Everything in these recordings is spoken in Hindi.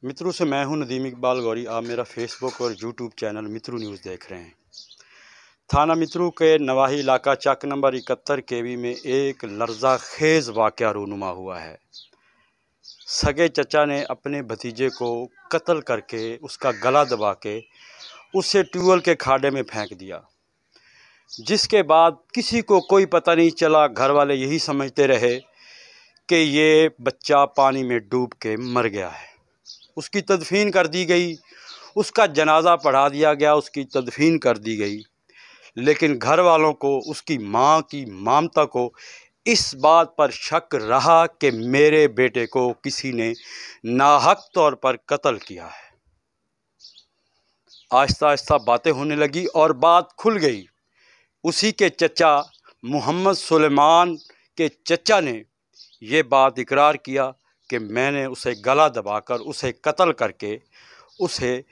मित्रों से मैं हूं नदीम इकबाल गौरी। आप मेरा फेसबुक और यूट्यूब चैनल मित्रू न्यूज़ देख रहे हैं। थाना मित्रू के नवाही इलाका चक नंबर 71 केवी में एक लर्ज़ाखेज़ वाक़या रूनुमा हुआ है। सगे चचा ने अपने भतीजे को कत्ल करके उसका गला दबा के उसे ट्यूबवेल के खाडे में फेंक दिया, जिसके बाद किसी को कोई पता नहीं चला। घर वाले यही समझते रहे कि ये बच्चा पानी में डूब के मर गया है। उसकी तदफीन कर दी गई, उसका जनाजा पढ़ा दिया गया, उसकी तदफीन कर दी गई। लेकिन घर वालों को, उसकी माँ की ममता को इस बात पर शक रहा कि मेरे बेटे को किसी ने नाहक तौर पर कत्ल किया है। आहिस्ता आहिस्ता बातें होने लगी और बात खुल गई। उसी के चचा मोहम्मद सुलेमान के चचा ने ये बात इकरार किया कि मैंने उसे गला दबाकर उसे कत्ल करके उसे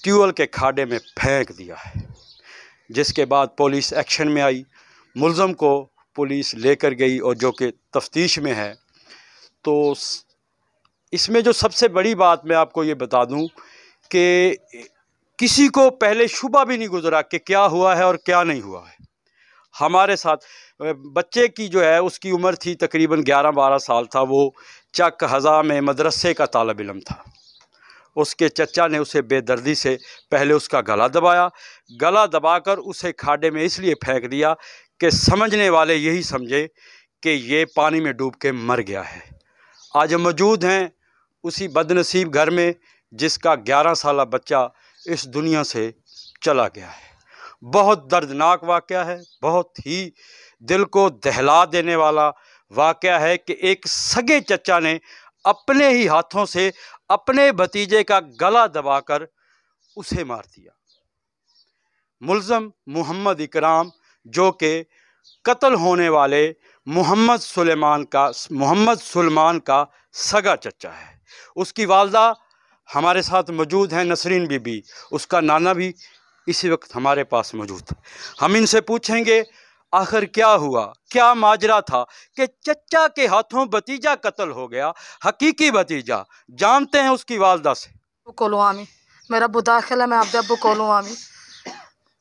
ट्यूबवेल के खाडे में फेंक दिया है। जिसके बाद पुलिस एक्शन में आई, मुलज़म को पुलिस लेकर गई और जो कि तफ्तीश में है। तो इसमें जो सबसे बड़ी बात मैं आपको ये बता दूं कि किसी को पहले शुबा भी नहीं गुजरा कि क्या हुआ है और क्या नहीं हुआ है। हमारे साथ बच्चे की जो है उसकी उम्र थी तकरीबन 11-12 साल था। वो चक हज़ा में मदरसे का तालिब इल्म था। उसके चचा ने उसे बेदर्दी से पहले उसका गला दबाया, गला दबाकर उसे खाडे में इसलिए फेंक दिया कि समझने वाले यही समझे कि ये पानी में डूब के मर गया है। आज हम मौजूद हैं उसी बदनसीब घर में जिसका 11 साला बच्चा इस दुनिया से चला गया है। बहुत दर्दनाक वाक़या है, बहुत ही दिल को दहला देने वाला वाक़या है कि एक सगे चचा ने अपने ही हाथों से अपने भतीजे का गला दबाकर उसे मार दिया। मुलज़म मोहम्मद इकराम, जो कि कत्ल होने वाले मोहम्मद सुलेमान का सगा चचा है। उसकी वालदा हमारे साथ मौजूद हैं, नसरीन बीबी। उसका नाना भी इसी वक्त हमारे पास मौजूद है। हम इनसे पूछेंगे आखिर क्या हुआ, क्या माजरा था कि चचा के हाथों भतीजा कत्ल हो गया, हकीकी भतीजा। जानते हैं उसकी वालदा से। कोलवामी मेरा बुदाखिला मैं आप अबू कोलवामी,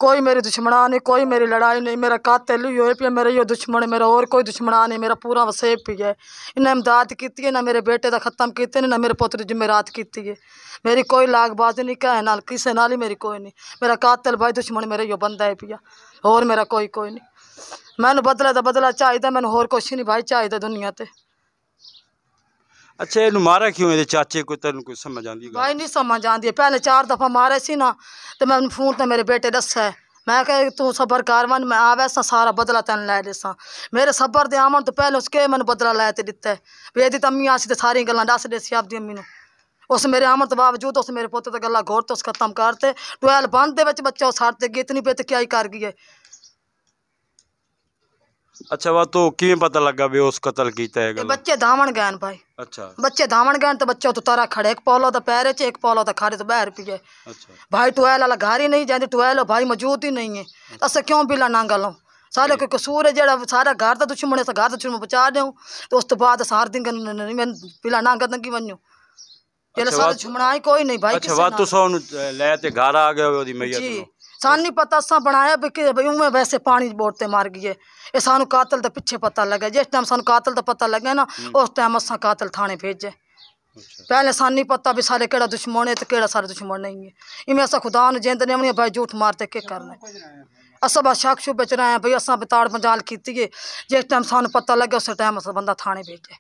कोई मेरी दुश्मना नहीं, कोई मेरी लड़ाई नहीं। मेरा कातिल ही हो पिया, मेरा यो दुश्मन है, मेरा और कोई दुश्मना नहीं। मेरा पूरा वसेब भी है। इन्हें इमदाद की है ना, मेरे बेटे का ख़त्म किए ना मेरे पुत्र जिम्मेरात की है। मेरी कोई लागबाजी नहीं क्या है ना किसी नाल ही मेरी कोई नहीं। मेरा कातिल भाई दुश्मन मेरा यो बंदा है पिया, और मेरा कोई नहीं। मैंने बदला तो बदला चाहिए, मैंने होर कुछ नहीं भाई चाहिए दुनिया ते। अच्छा, इन्हू मारा क्यों है चाचे को? तेन कोई समझ आती भाई नहीं समझ आती है। पहले 4 दफ़ा मारे सी ना, तो मैं फोन तो मेरे बेटे दसा है, मैं कह तू सबर कर, मन मैं आवे सारा बदला तेन लै देसा। मेरे सबर दे आवन तो पहले उसके मैंने बदला लै ते दिता है। भी यदि अम्मी आसी तो सारी गल्लां दस दे सी आपदी अम्मी नूं। उस मेरे आमन तो बावजूद उस मेरे पुत्र तो गल्लां घोर तो उस खत्म करते। ट्वेल बंद दे विच बच्चा साड़ते गई, इतनी बेत क्या ही कर गई है। अच्छा, वह तो किवें पता लगा भी उस कत्ल कीता है? बच्चे धावण गए भाई। अच्छा, बच्चे धावण गए तो बच्चा तो तारा खड़े, एक पौलो तो पैर च, एक पौलो तो खारे तो बहर पिए। अच्छा भाई, ट्वेल वाला घर ही नहीं जाती, ट्वेल भाई मौजूद ही नहीं है। अस क्यों बिला नांगा लो? सारे कोई कसूर है जेड़ा सारा घर का दुश्मन है, घर का दुश्मन बचा दूँ तो उस तो बाद सार दिन बिला नांगा नंगी बनू। जेड़ा सारा दुश्मन ही कोई नहीं भाई। अच्छा, बात तो सौ ले ते घर आ गए ओदी मैयत नु। सान नहीं पता असा बनाया भी उमें वैसे पानी बोटते मार गई है। ये सानू कातल तो पिछे पता लगे, जिस टाइम सानू कातल तो पता लगे ना उस टाइम असा कातल थाने भेजे। पहले सान नहीं पता भी सारे केड़ा दुश्मन है तो केड़ा सारे दुश्मन नहीं है। इमें असा खुदा ने जेंद नहीं भाई झूठ मारते के करना। असा बस शक शुभ बच रहे हैं भाई, असा बेताड़ पंजाल की जिस टाइम सानू पता लगे उस टाइम अस बंदा थाने भेजे।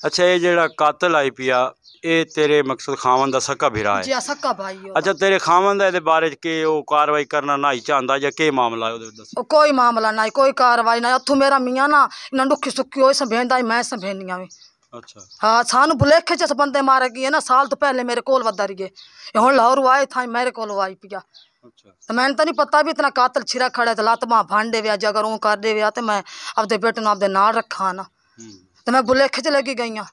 अच्छा, ये जेड़ा कातल आई पिया ये तेरे मकसद खावन दा सका भिरा है? जी सका भाई। अच्छा, तेरे खावन दा इहदे बारे के ओ कार्रवाई करना नहीं चाहता या के मामला है ओदे दस? कोई मामला नहीं, कोई कार्रवाई नहीं। अथू मेरा मियाँ ना इन्ना दुखी सुखी होई संभेंदा ही मैं संभेनिया भी। अच्छा हाँ, सानू भुलेखे च बंदे मारे गए ना। साल तो पहले मेरे कोल वदा रही है, हुण लाहौर आए था मेरे कोल आई पिया। अच्छा, तो मैंने तो नहीं पता भी इतना कातल छिरा खड़ा तो लत बां भांडे व्या जगर ऊँ कर दे व्या तो मैं अपने बेटे आपदे नाल रखा ना। तो मैं भुलेखे च लगी गई हाँ।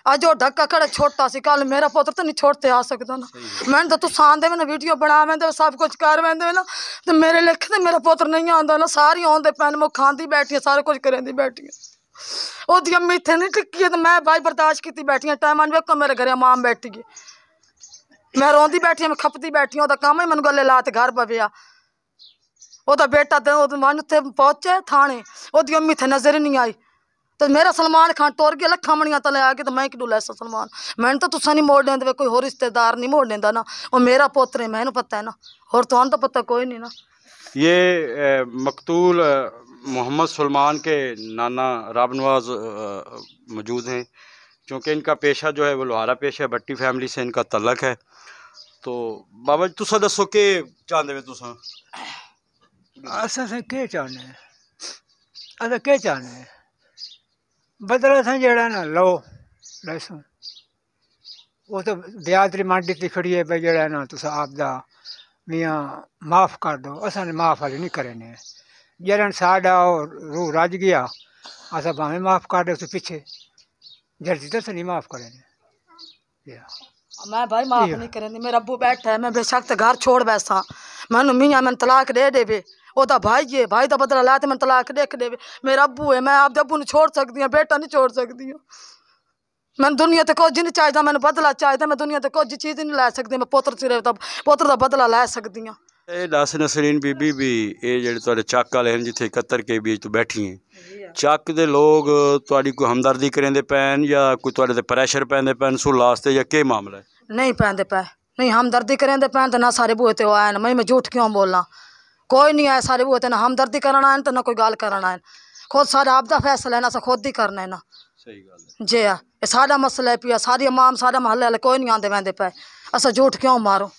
अज वो ढक्का खड़ा छोटा सी, कल मेरा पुत्र तो नहीं छोड़ते आ सकता ना। मैंने तो तुस आंदे में ना वीडियो बना वेंदे सब कुछ कर वेंदे ना, तो मेरे लेखे तो मेरा पुत्र नहीं आंदा ना। सारी आंदे पैन मैं खांदी बैठी सारा कुछ करेंदी बैठी। ओदी अम्मी थे नहीं टिकी है तो मैं भाई बर्दाश्त की बैठी टाइम वेखो मेरे घरे मां बैठी है मैं रोंदी बैठी मैं खपती बैठी ओदा काम ही मैनू गले ला ते घर पवेआ ओदा बेटा मन उत्थे पहुंचे थाने ओदी अम्मी थे नजर ही नहीं आई तो मेरा सलमान खान टुर गया लखा मणियां तले आ गया तो मैं कि लैसा सलमान मैंने तो तुसा नहीं मोड़ देंदे कोई होर रिश्तेदार नहीं मोड़ देंदा ना वो मेरा पोत्र है मैनू पता है ना और तो तो पता कोई नहीं ना। ये मकतूल मोहम्मद सलमान के नाना राब नवाज मौजूद हैं क्योंकि इनका पेशा जो है वो लोहारा पेशा है, भट्टी फैमिली से इनका तल्लक है। तो बाबा जी तुसा दसो के चाहते हो तुसा? असें केह् चाहने असें केह् चाहने बदला असें जेह्ड़ा ना लो लैसो वो तो ब्याज दी मंडी ती खड़ी है भाई जेह्ड़ा ना तुस आपदा मियाँ माफ़ कर दो असें माफ़ हाली नहीं करने जरन साढ़ा रूह रज गया अस भावें माफ़ कर दे उस पिछे जल्दी तो नहीं माफ़ करें मैं भाई माफ़ नहीं करेंगी मेरा अब्बू बैठा है मैं बेशक घर छोड़ बैसा मैनू मियाँ मैंने तलाक दे देवे ओदा भाई है भाई का बदला ला तो मैं तलाक देख देवे मेरा अब्बू है मैं आपके अब्बू छोड़ सकती हूँ बेटा नहीं छोड़ सकती हूँ मैं दुनिया तो कुछ नहीं चाहिए मैंने बदला चाहिए मैं दुनिया तो कुछ चीज़ नहीं लै सकती मैं पुत्र सिरे पुत्र का बदला लै सकती हूँ। ਇਹ ਦੱਸ ਨਸਰੀਨ ਬੀਬੀ ਵੀ ਇਹ ਜਿਹੜੇ ਤੁਹਾਡੇ ਚੱਕ ਵਾਲੇ ਹਨ ਜਿੱਥੇ 71 ਕੇ ਬੀਚ ਤੋਂ ਬੈਠੀ ਹੈ ਚੱਕ ਦੇ ਲੋਕ ਤੁਹਾਡੀ ਕੋਈ ਹਮਦਰਦੀ ਕਰਿੰਦੇ ਪੈਣ ਜਾਂ ਕੋਈ ਤੁਹਾਡੇ ਤੇ ਪ੍ਰੈਸ਼ਰ ਪੈਂਦੇ ਪੈਣ ਸੁਲਾਹ ਵਾਸਤੇ ਜਾਂ ਕੀ ਮਾਮਲਾ ਹੈ? नहीं पैंदे पै नहीं हमदर्दी करेंदे पैन तो ना सारे बूहे ते आए न मैं झूठ क्यों बोलना कोई नहीं आया सारे बूहे ते ना हमदर्दी करना है तो ना कोई गल करना है खुद सारा आपदा फैसला है ना अस खुद ही करना है ना। सही गल जे ये सारा मसला है पिया सारी अमाम सारे महल्ले वाले कोई नहीं आते वैंदे पै अस झूठ क्यों मारो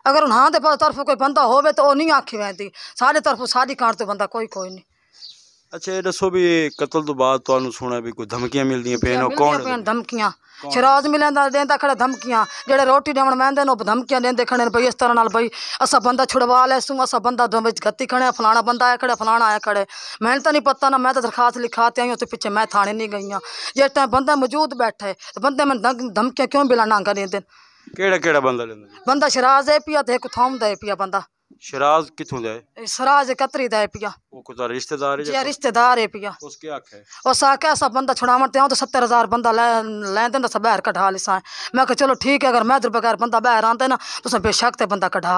अगर हूँ हाँ तो तरफ कोई बंदा होवे तो नहीं आखी वैंदी सारे तरफ सारी कांट तो बंदा कोई नहीं। अच्छा ये दसो भी कतल तो बाद तुहानू सुना भी कोई धमकियां मिलदियां पेन कौन धमकियां शराज मिलेंदा देंदा खड़ा धमकियां जेड़े रोटी देवन मैंदे ने धमकियां देंदे खड़े भाई इस तरह नाल भाई असा बंदा छुड़वा लैसूं असा बंदा गत्ती खड़े फलाना बंदा आया खड़े फलाना आया खड़े मैंने तो नहीं पता ना मैं तो दरखास्त लिखाते आई उसके पीछे मैं थाने नहीं गई हाँ जिस टाइम बंदा मौजूद बैठा है तो बंदे मैं धमकियां क्यों बिला नांगा देंदे केड़ा बंदा लेंदा बंदा शराज है पिया तो एक थोम दे पिया बंदा शराज किथों दे शराज कतरी दे पिया वो कोई रिश्तेदार है जी रिश्तेदार है पिया उसके हक है उस आख्या सब बंदा छुड़ावन ते तो 70,000 बंदा लैंदे ना सब बाहर कढ़ा लिसा मैं कहा चलो ठीक है अगर मैं बगैर बंदा बाहर आंदे ना तो बेशक ते बंदा कढ़ा